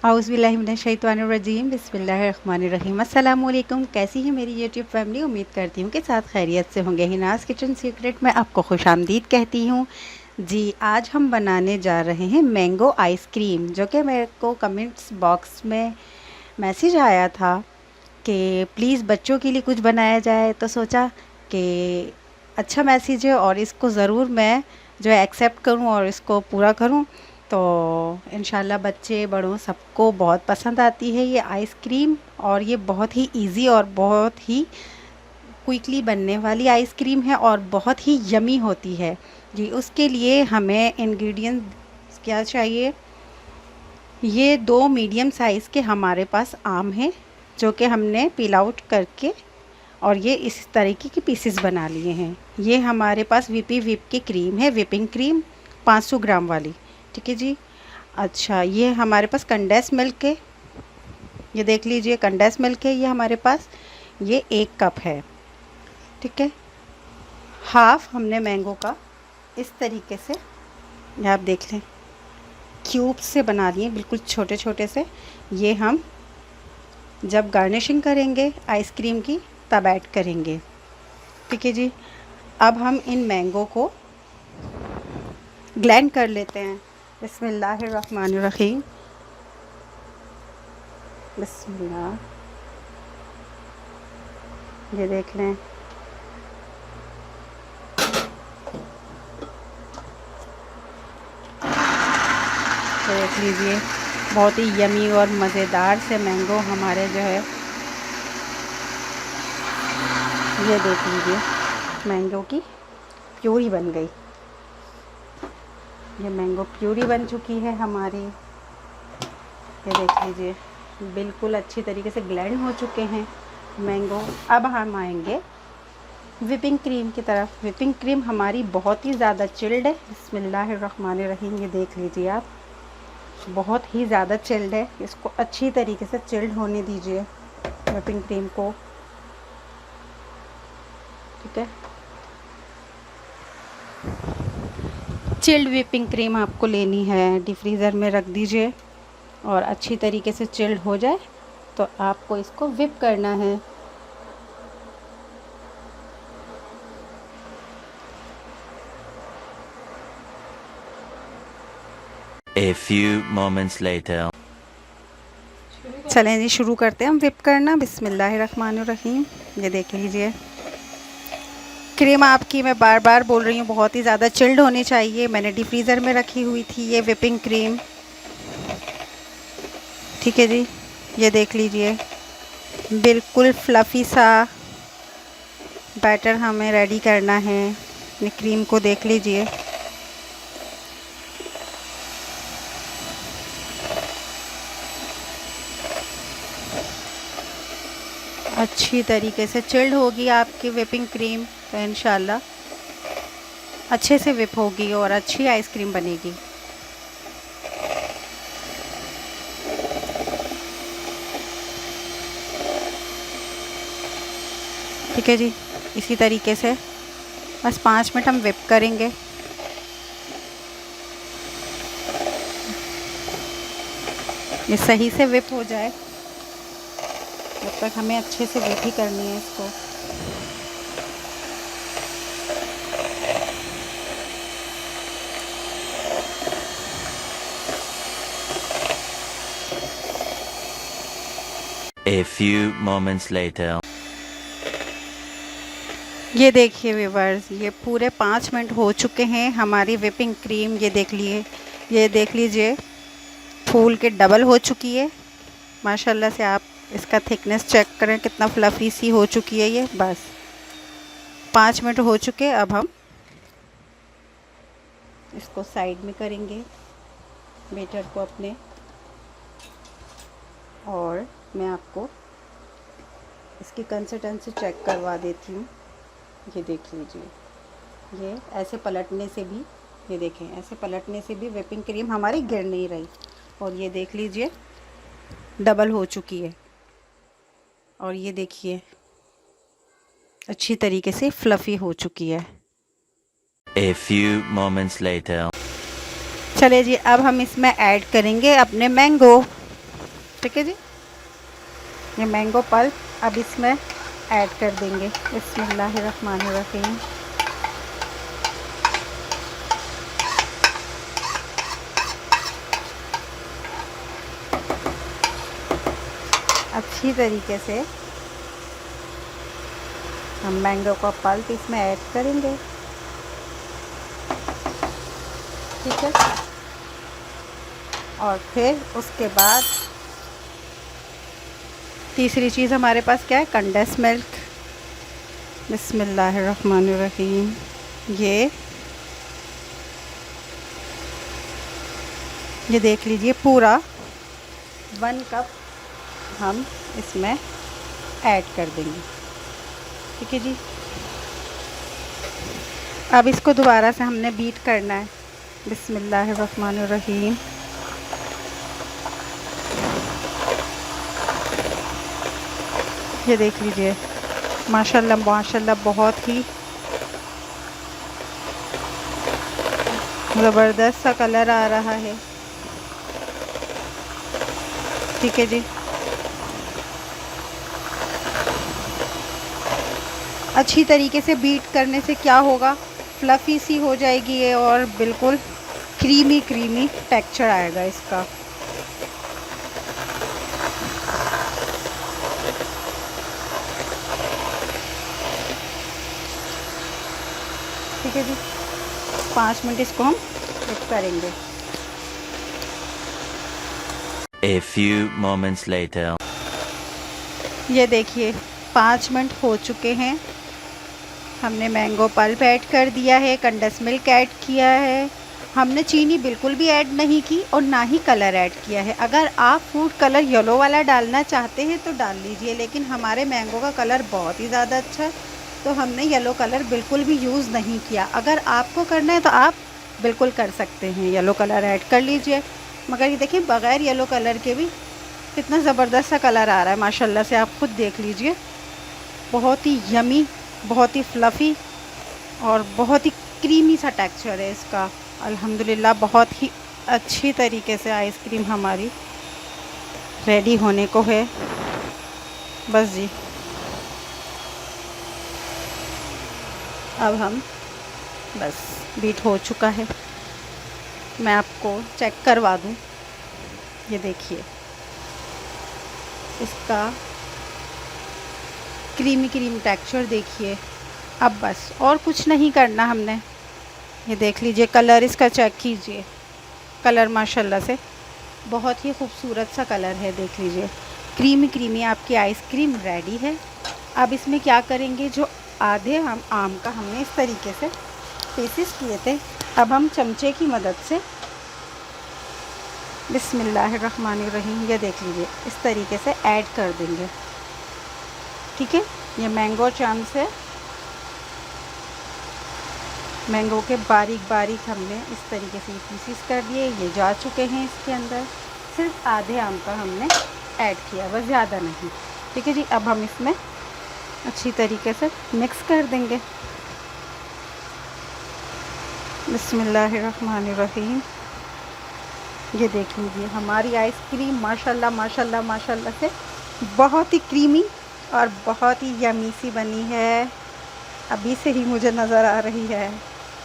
औज़ुबिल्लाहिमिनश्शैतानिर्रजीम बिस्मिल्लाहिर्रहमानिर्रहीम। अस्सलामु अलैकुम। कैसी है मेरी यूट्यूब फैमिली? उम्मीद करती हूँ कि साथ खैरियत से होंगे। हिनाज़ किचन सीक्रेट में आपको खुशामदीद कहती हूँ। जी, आज हम बनाने जा रहे हैं मैंगो आइसक्रीम, जो कि मेरे को कमेंट्स बॉक्स में मैसेज आया था कि प्लीज़ बच्चों के लिए कुछ बनाया जाए। तो सोचा कि अच्छा मैसेज है और इसको ज़रूर मैं जो है एक्सेप्ट करूं और इसको पूरा करूं। तो इंशाल्लाह बच्चे बड़ों सबको बहुत पसंद आती है ये आइसक्रीम, और ये बहुत ही इजी और बहुत ही क्विकली बनने वाली आइसक्रीम है और बहुत ही यमी होती है। जी, उसके लिए हमें इंग्रेडिएंट्स क्या चाहिए? ये 2 मीडियम साइज़ के हमारे पास आम हैं, जो कि हमने पील आउट करके और ये इस तरीके के पीसेस बना लिए हैं। ये हमारे पास विप की क्रीम है, विपिंग क्रीम 500 ग्राम वाली। ठीक है जी। अच्छा, ये हमारे पास कंडेंस मिल्क है, ये देख लीजिए कंडेंस मिल्क है ये हमारे पास, ये 1 कप है। ठीक है। हाफ हमने मैंगो का इस तरीके से, ये आप देख लें, क्यूब्स से बना लिए बिल्कुल छोटे छोटे से। ये हम जब गार्निशिंग करेंगे आइसक्रीम की तब ऐड करेंगे। ठीक है जी। अब हम इन मैंगो को ग्लैंड कर लेते हैं। बिस्मिल्लाहिर्रहमानिर्रहीम। बिस्मिल्लाह। ये देख लें, तो देख लीजिए बहुत ही यमी और मज़ेदार से मैंगो हमारे जो है, ये देख लीजिए मैंगो की प्यूरी बन गई। ये मैंगो प्यूरी बन चुकी है हमारी, ये देख लीजिए बिल्कुल अच्छी तरीके से ग्लैंड हो चुके हैं मैंगो। अब हम आएंगे विपिंग क्रीम की तरफ। विपिंग क्रीम हमारी बहुत ही ज़्यादा चिल्ड है। बिस्मिल्लाहिर्रहमानिर्रहीम। ये देख लीजिए आप, बहुत ही ज़्यादा चिल्ड है। इसको अच्छी तरीके से चिल्ड होने दीजिए विपिंग क्रीम को। ठीक है। चिल्ड विपिंग क्रीम आपको लेनी है, डीप फ्रीज़र में रख दीजिए और अच्छी तरीके से चिल्ड हो जाए तो आपको इसको विप करना है। A few moments later. चलें जी, शुरू करते हैं हम विप करना। बिस्मिल्लाहिर्रहमानिर्रहीम। ये देख लीजिए क्रीम आपकी, मैं बार बार बोल रही हूँ, बहुत ही ज़्यादा चिल्ड होनी चाहिए। मैंने डीप फ्रीज़र में रखी हुई थी ये विपिंग क्रीम। ठीक है जी। ये देख लीजिए बिल्कुल फ्लफ़ी सा बैटर हमें रेडी करना है। ये क्रीम को देख लीजिए, अच्छी तरीके से चिल्ड होगी आपकी विपिंग क्रीम तो इंशाल्लाह अच्छे से विप होगी और अच्छी आइसक्रीम बनेगी। ठीक है जी। इसी तरीके से बस 5 मिनट हम विप करेंगे। ये सही से विप हो जाए तब तक हमें अच्छे से विप ही करनी है इसको। A few moments later. ये देखिए व्यूअर्स, ये पूरे 5 मिनट हो चुके हैं हमारी विपिंग क्रीम। ये देख लीजिए फूल के डबल हो चुकी है माशाल्लाह से। आप इसका थिकनेस चेक करें कितना फ्लफ़ी सी हो चुकी है ये। बस 5 मिनट हो चुके। अब हम इसको साइड में करेंगे बेटर को अपने, और मैं आपको इसकी कंसिस्टेंसी चेक करवा देती हूँ। ये देख लीजिए, ये ऐसे पलटने से भी, ये देखें ऐसे पलटने से भी विपिंग क्रीम हमारी गिर नहीं रही। और ये देख लीजिए डबल हो चुकी है, और ये देखिए अच्छी तरीके से फ्लफ़ी हो चुकी है। A few moments later. चले जी, अब हम इसमें ऐड करेंगे अपने मैंगो। ठीक है जी। ये मैंगो पल्प अब इसमें ऐड कर देंगे। बिस्मिल्लाहिर्रहमानिर्रहीम। अच्छी तरीके से हम मैंगो का पल्प इसमें ऐड करेंगे। ठीक है। और फिर उसके बाद तीसरी चीज़ हमारे पास क्या है, कंडेंस मिल्क। बिस्मिल्लाहिर्रहमानिर्रहीम। ये देख लीजिए पूरा 1 कप हम इसमें ऐड कर देंगे। ठीक है जी। अब इसको दोबारा से हमने बीट करना है। बिस्मिल्लाहिर्रहमानिर्रहीम। ये देख लीजिए माशाल्लाह माशाल्लाह बहुत ही ज़बरदस्त सा कलर आ रहा है। ठीक है जी। अच्छी तरीके से बीट करने से क्या होगा, फ्लफ़ी सी हो जाएगी ये और बिल्कुल क्रीमी क्रीमी टेक्सचर आएगा इसका। ठीक है जी। 5 मिनट इसको हम कुक करेंगे। A few moments later. ये देखिए 5 मिनट हो चुके हैं। हमने मैंगो पल्प ऐड कर दिया है, कंडेंस मिल्क ऐड किया है, हमने चीनी बिल्कुल भी ऐड नहीं की और ना ही कलर ऐड किया है। अगर आप फूड कलर येलो वाला डालना चाहते हैं तो डाल लीजिए, लेकिन हमारे मैंगो का कलर बहुत ही ज़्यादा अच्छा है तो हमने येलो कलर बिल्कुल भी यूज़ नहीं किया। अगर आपको करना है तो आप बिल्कुल कर सकते हैं, येलो कलर ऐड कर लीजिए। मगर ये देखिए बग़ैर येलो कलर के भी कितना ज़बरदस्त सा कलर आ रहा है माशाल्लाह से, आप खुद देख लीजिए। बहुत ही यमी, बहुत ही फ्लफ़ी और बहुत ही क्रीमी सा टेक्सचर है इसका। अल्हम्दुलिल्लाह बहुत ही अच्छी तरीके से आइसक्रीम हमारी रेडी होने को है। बस जी अब हम बस बीट हो चुका है, मैं आपको चेक करवा दूँ। ये देखिए इसका क्रीमी क्रीमी टेक्सचर देखिए। अब बस और कुछ नहीं करना हमने। ये देख लीजिए कलर इसका चेक कीजिए, कलर माशाल्लाह से बहुत ही खूबसूरत सा कलर है। देख लीजिए क्रीमी क्रीमी आपकी आइसक्रीम रेडी है। अब इसमें क्या करेंगे, जो आधे हम आम का हमने इस तरीके से पीसेस किए थे, अब हम चमचे की मदद से बिस्मिल्लाहिर्रहमानिर्रहीम ये देख लीजिए इस तरीके से ऐड कर देंगे। ठीक है। ये मैंगो चंक्स है, मैंगो के बारीक बारीक हमने इस तरीके से पीसेस कर दिए, ये जा चुके हैं इसके अंदर। सिर्फ आधे आम का हमने ऐड किया, बस ज़्यादा नहीं। ठीक है जी। अब हम इसमें अच्छी तरीके से मिक्स कर देंगे। बिस्मिल्लाहिर्रहमानिर्रहीम। ये देख लीजिए हमारी आइसक्रीम माशाल्लाह माशाल्लाह माशाल्लाह से बहुत ही क्रीमी और बहुत ही यमी सी बनी है। अभी से ही मुझे नज़र आ रही है।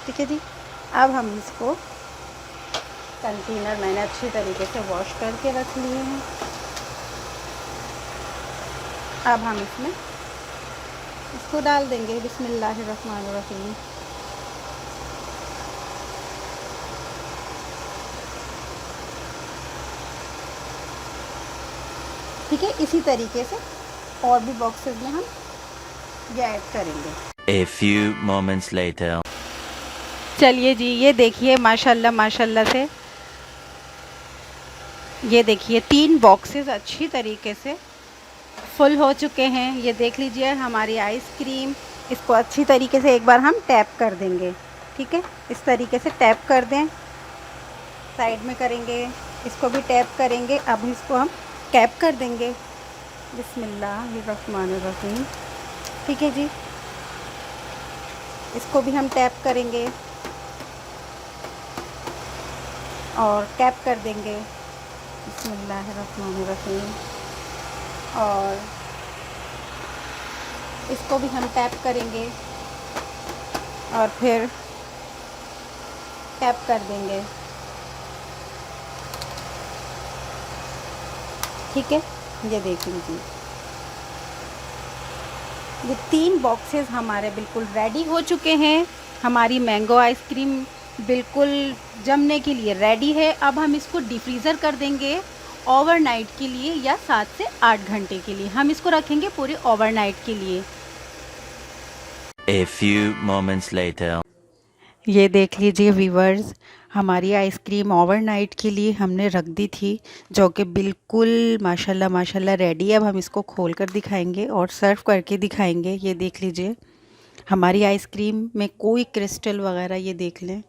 ठीक है जी। अब हम इसको कंटेनर मैंने अच्छी तरीके से वॉश करके रख लिए हैं। अब हम इसमें इसको डाल देंगे। बिस्मिल्लाहिर्रहमानिर्रहीम। ठीक है। इसी तरीके से और भी बॉक्सेस में हम ये ऐड करेंगे। A few moments later. चलिए जी ये देखिए माशाल्लाह माशाल्लाह से ये देखिए 3 बॉक्सेस अच्छी तरीके से फुल हो चुके हैं। ये देख लीजिए हमारी आइसक्रीम। इसको अच्छी तरीके से एक बार हम टैप कर देंगे। ठीक है। इस तरीके से टैप कर दें, साइड में करेंगे, इसको भी टैप करेंगे। अब इसको हम कैप कर देंगे। बिस्मिल्लाहिर्रहमानिर्रहीम। ठीक है जी। इसको भी हम टैप करेंगे और कैप कर देंगे। बिस्मिल्लाहिर्रहमानिर्रहीम। और इसको भी हम टैप करेंगे और फिर टैप कर देंगे। ठीक है, ये देख लीजिए, ये 3 बॉक्सेस हमारे बिल्कुल रेडी हो चुके हैं। हमारी मैंगो आइसक्रीम बिल्कुल जमने के लिए रेडी है। अब हम इसको डिफ्रीज़र कर देंगे ओवरनाइट के लिए, या 7 से 8 घंटे के लिए हम इसको रखेंगे पूरे ओवरनाइट के लिए। A few moments later. ये देख लीजिए व्यूवर्स, हमारी आइसक्रीम ओवरनाइट के लिए हमने रख दी थी, जो कि बिल्कुल माशाल्लाह माशाल्लाह रेडी है। अब हम इसको खोल कर दिखाएंगे और सर्व करके दिखाएंगे। ये देख लीजिए, हमारी आइसक्रीम में कोई क्रिस्टल वगैरह, ये देख लें,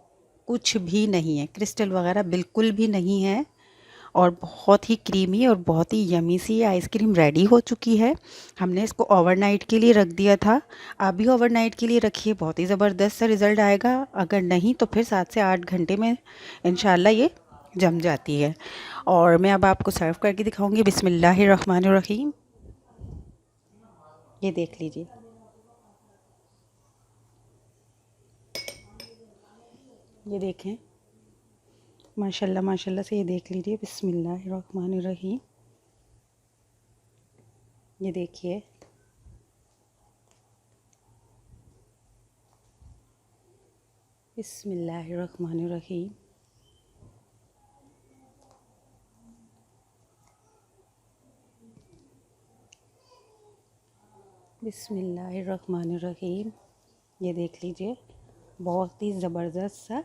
कुछ भी नहीं है, क्रिस्टल वगैरह बिल्कुल भी नहीं है। और बहुत ही क्रीमी और बहुत ही यमी सी आइसक्रीम रेडी हो चुकी है। हमने इसको ओवरनाइट के लिए रख दिया था, आप भी ओवरनाइट के लिए रखिए, बहुत ही ज़बरदस्त सा रिज़ल्ट आएगा। अगर नहीं तो फिर 7 से 8 घंटे में इंशाल्लाह ये जम जाती है। और मैं अब आपको सर्व करके दिखाऊंगी। बिस्मिल्लाहिर्रहमानिर्रहीम। ये देख लीजिए, ये देखें, माशाल्लाह माशाल्लाह से, ये देख लीजिए। बिस्मिल्लाहिर्रहमानिर्रहीम, ये देखिए, बिस्मिल्लाहिर्रहमानिर्रहीम। बिस्मिल्लाहिर्रहमानिर्रहीम, ये देख लीजिए, बहुत ही ज़बरदस्त सा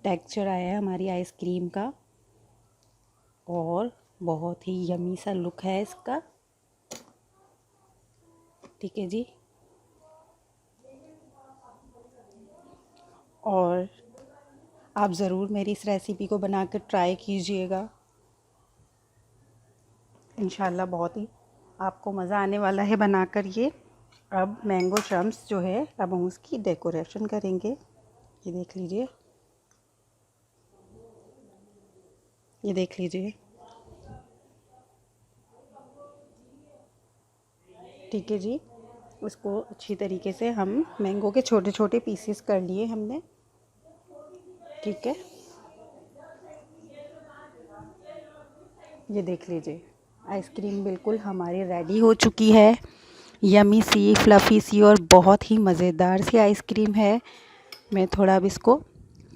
टेक्सचर आया है हमारी आइसक्रीम का, और बहुत ही यमी सा लुक है इसका। ठीक है जी, और आप ज़रूर मेरी इस रेसिपी को बनाकर ट्राई कीजिएगा। इंशाल्लाह बहुत ही आपको मज़ा आने वाला है बनाकर ये। अब मैंगो चम्स जो है, अब हम उसकी डेकोरेशन करेंगे। ये देख लीजिए, ये देख लीजिए, ठीक है जी। उसको अच्छी तरीके से हम मैंगो के छोटे छोटे पीसेस कर लिए हमने। ठीक है, ये देख लीजिए, आइसक्रीम बिल्कुल हमारी रेडी हो चुकी है। यमी सी, फ्लफ़ी सी और बहुत ही मज़ेदार सी आइसक्रीम है। मैं थोड़ा अब इसको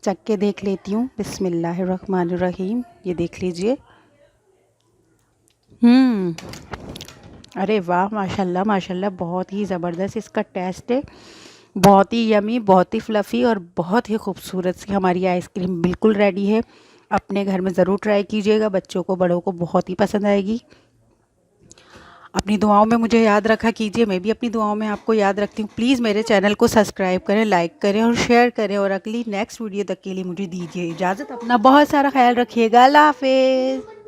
चख के देख लेती हूँ। बिस्मिल्लाहिर्रहमानिर्रहीम, ये देख लीजिए। अरे वाह, माशाल्लाह माशाल्लाह, बहुत ही ज़बरदस्त इसका टेस्ट है। बहुत ही यमी, बहुत ही फ्लफ़ी और बहुत ही खूबसूरत सी हमारी आइसक्रीम बिल्कुल रेडी है। अपने घर में ज़रूर ट्राई कीजिएगा, बच्चों को बड़ों को बहुत ही पसंद आएगी। अपनी दुआओं में मुझे याद रखा कीजिए, मैं भी अपनी दुआओं में आपको याद रखती हूँ। प्लीज़ मेरे चैनल को सब्सक्राइब करें, लाइक करें और शेयर करें। और अगली नेक्स्ट वीडियो तक के लिए मुझे दीजिए इजाज़त। अपना बहुत सारा ख्याल रखिएगा। अल्लाह हाफ़िज़।